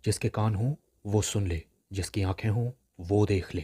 जिसके कान हों वो सुन ले, जिसकी आंखें हों वो देख ले।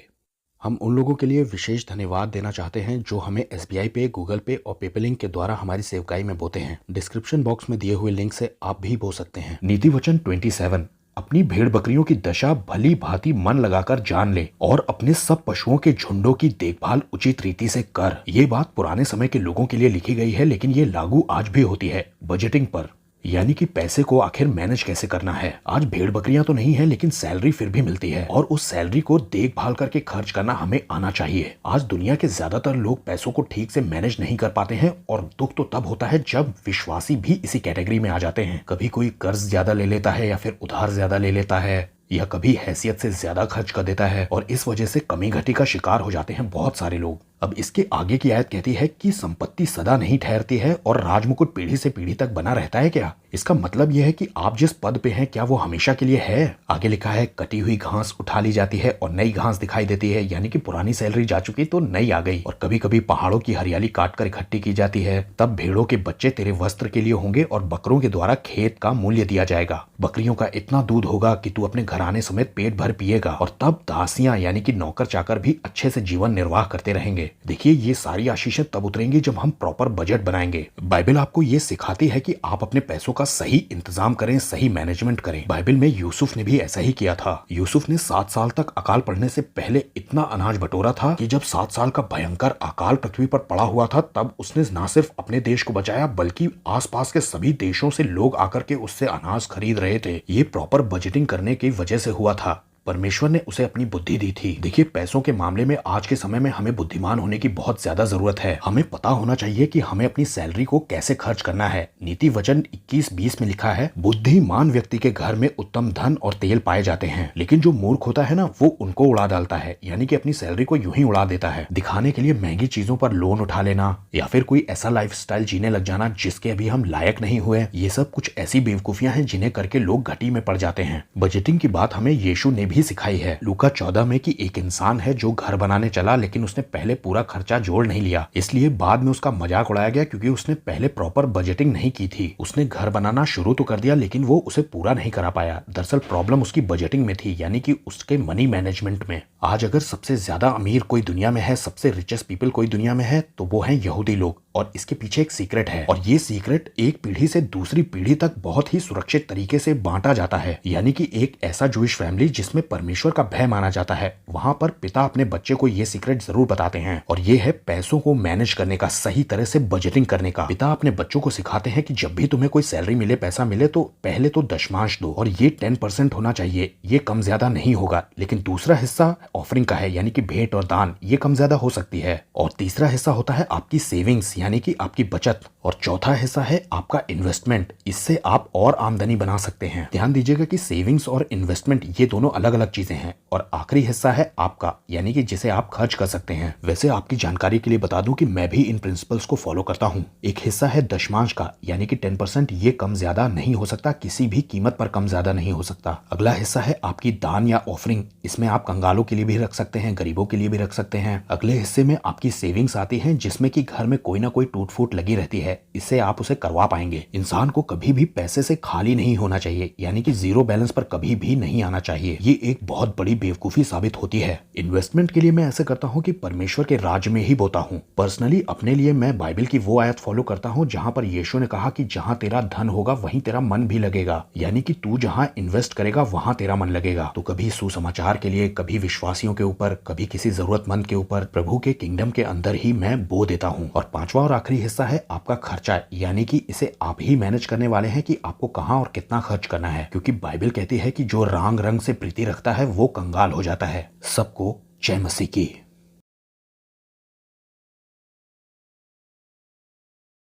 हम उन लोगों के लिए विशेष धन्यवाद देना चाहते हैं जो हमें एसबीआई पे, गूगल पे और पेपलिंक के द्वारा हमारी सेवकाई में बोते हैं। डिस्क्रिप्शन बॉक्स में दिए हुए लिंक से आप भी बो सकते हैं। नीति वचन 27। अपनी भेड़ बकरियों की दशा भली भांति मन लगाकर जान ले और अपने सब पशुओं के झुंडों की देखभाल उचित रीति से कर। ये बात पुराने समय के लोगों के लिए लिखी गई है, लेकिन ये लागू आज भी होती है बजटिंग पर, यानी कि पैसे को आखिर मैनेज कैसे करना है। आज भेड़ बकरियां तो नहीं है, लेकिन सैलरी फिर भी मिलती है और उस सैलरी को देखभाल करके खर्च करना हमें आना चाहिए। आज दुनिया के ज्यादातर लोग पैसों को ठीक से मैनेज नहीं कर पाते हैं और दुख तो तब होता है जब विश्वासी भी इसी कैटेगरी में आ जाते हैं। कभी कोई कर्ज ज्यादा ले लेता है या फिर उधार ज्यादा ले लेता है या कभी हैसियत से ज्यादा खर्च कर देता है और इस वजह से कमी घटी का शिकार हो जाते हैं बहुत सारे लोग। अब इसके आगे की आयत कहती है कि संपत्ति सदा नहीं ठहरती है और राजमुकुट पीढ़ी से पीढ़ी तक बना रहता है क्या? इसका मतलब यह है कि आप जिस पद पे हैं क्या वो हमेशा के लिए है? आगे लिखा है कटी हुई घास उठा ली जाती है और नई घास दिखाई देती है, यानी कि पुरानी सैलरी जा चुकी तो नई आ गई। और कभी कभी पहाड़ों की हरियाली काट कर इकट्ठी की जाती है। तब भेड़ों के बच्चे तेरे वस्त्र के लिए होंगे और बकरों के द्वारा खेत का मूल्य दिया जाएगा। बकरियों का इतना दूध होगा कि तू अपने घराने समेत पेट भर पिएगा और तब दासियां यानी कि नौकर चाकर भी अच्छे से जीवन निर्वाह करते रहेंगे। देखिए ये सारी आशीषें तब उतरेंगी जब हम प्रॉपर बजट बनाएंगे। बाइबल आपको ये सिखाती है कि आप अपने पैसों का सही इंतजाम करें, सही मैनेजमेंट करें। बाइबल में यूसुफ ने भी ऐसा ही किया था। यूसुफ ने 7 साल तक अकाल पड़ने से पहले इतना अनाज बटोरा था कि जब 7 साल का भयंकर अकाल पृथ्वी पर पड़ा हुआ था तब उसने न सिर्फ अपने देश को बचाया बल्कि आसपास के सभी देशों से लोग आकर के उससे अनाज खरीद रहे थे। ये प्रॉपर बजटिंग करने की वजह से हुआ था। परमेश्वर ने उसे अपनी बुद्धि दी थी। देखिए पैसों के मामले में आज के समय में हमें बुद्धिमान होने की बहुत ज्यादा जरूरत है। हमें पता होना चाहिए कि हमें अपनी सैलरी को कैसे खर्च करना है। नीति वचन 21:20 में लिखा है, बुद्धिमान व्यक्ति के घर में उत्तम धन और तेल पाए जाते हैं, लेकिन जो मूर्ख होता है ना वो उनको उड़ा डालता है, यानी कि अपनी सैलरी को यूं ही उड़ा देता है। दिखाने के लिए महंगी चीजों पर लोन उठा लेना या फिर कोई ऐसा लाइफस्टाइल जीने लग जाना जिसके अभी हम लायक नहीं हुए, ये सब कुछ ऐसी बेवकूफियां हैं जिन्हें करके लोग घटी में पड़ जाते हैं। बजटिंग की बात हमें यीशु ने भी सिखाई है। लूका 14 में कि एक इंसान है जो घर बनाने चला, लेकिन उसने पहले पूरा खर्चा जोड़ नहीं लिया, इसलिए बाद में उसका मजाक उड़ाया गया क्योंकि उसने पहले प्रॉपर बजटिंग नहीं की थी। उसने घर बनाना शुरू तो कर दिया लेकिन वो उसे पूरा नहीं करा पाया। दरअसल प्रॉब्लम उसकी बजटिंग में थी, यानी कि उसके मनी मैनेजमेंट में। आज अगर सबसे ज्यादा अमीर कोई दुनिया में है, सबसे रिचेस्ट पीपल कोई दुनिया में है, तो वो है यहूदी लोग। और इसके पीछे एक सीक्रेट है और ये सीक्रेट एक पीढ़ी से दूसरी पीढ़ी तक बहुत ही सुरक्षित तरीके से बांटा जाता है। यानी कि एक ऐसा जूइश फैमिली जिसमें परमेश्वर का भय माना जाता है, वहां पर पिता अपने बच्चे को ये सीक्रेट जरूर बताते हैं और ये है पैसों को मैनेज करने का, सही तरह से बजटिंग करने का। पिता अपने बच्चों को सिखाते हैं कि जब भी तुम्हें कोई सैलरी मिले, पैसा मिले, तो पहले तो दशमांश दो और ये 10% होना चाहिए, ये कम ज्यादा नहीं होगा। लेकिन दूसरा हिस्सा ऑफरिंग का है, यानी कि भेंट और दान, ये कम ज्यादा हो सकती है। और तीसरा हिस्सा होता है आपकी सेविंग्स यानी कि आपकी बचत। और चौथा हिस्सा है आपका इन्वेस्टमेंट, इससे आप और आमदनी बना सकते हैं। ध्यान दीजिएगा कि सेविंग्स और इन्वेस्टमेंट ये दोनों अलग अलग चीजें हैं। और आखिरी हिस्सा है आपका, यानी कि जिसे आप खर्च कर सकते हैं। वैसे आपकी जानकारी के लिए बता दूं कि मैं भी इन प्रिंसिपल्स को फॉलो करता हूं। एक हिस्सा है दशमांश का, यानी कि 10%, ये कम ज्यादा नहीं हो सकता, किसी भी कीमत पर कम ज्यादा नहीं हो सकता। अगला हिस्सा है आपकी दान या ऑफरिंग, इसमें आप कंगालों के लिए भी रख सकते हैं, गरीबों के लिए भी रख सकते हैं। अगले हिस्से में आपकी सेविंग्स आती है जिसमें कि घर में कोई ना कोई टूट फूट लगी रहती है, इससे आप उसे करवा पाएंगे। इंसान को कभी भी पैसे से खाली नहीं होना चाहिए, यानी कि जीरो बैलेंस पर कभी भी नहीं आना चाहिए। ये एक बहुत बड़ी बेवकूफी साबित होती है। इन्वेस्टमेंट के लिए मैं ऐसे करता हूँ कि परमेश्वर के राज्य में ही बोता हूँ। पर्सनली अपने लिए मैं बाइबल की वो आयत फॉलो करता हूँ जहाँ पर यीशु ने कहा कि जहाँ तेरा धन होगा वहीं तेरा मन भी लगेगा, यानी कि तू जहाँ इन्वेस्ट करेगा वहाँ तेरा मन लगेगा। तो कभी सुसमाचार के लिए, कभी विश्वासियों के ऊपर, कभी किसी जरूरतमंद के ऊपर, प्रभु के किंगडम के अंदर ही मैं बो देता हूँ। और पांचवा और आखिरी हिस्सा है आपका खर्चा, यानी कि इसे आप ही मैनेज करने वाले हैं कि आपको कहां और कितना खर्च करना है, क्योंकि बाइबल कहती है कि जो रांग रंग से प्रीति रखता है वो कंगाल हो जाता है। सबको जय मसीह की।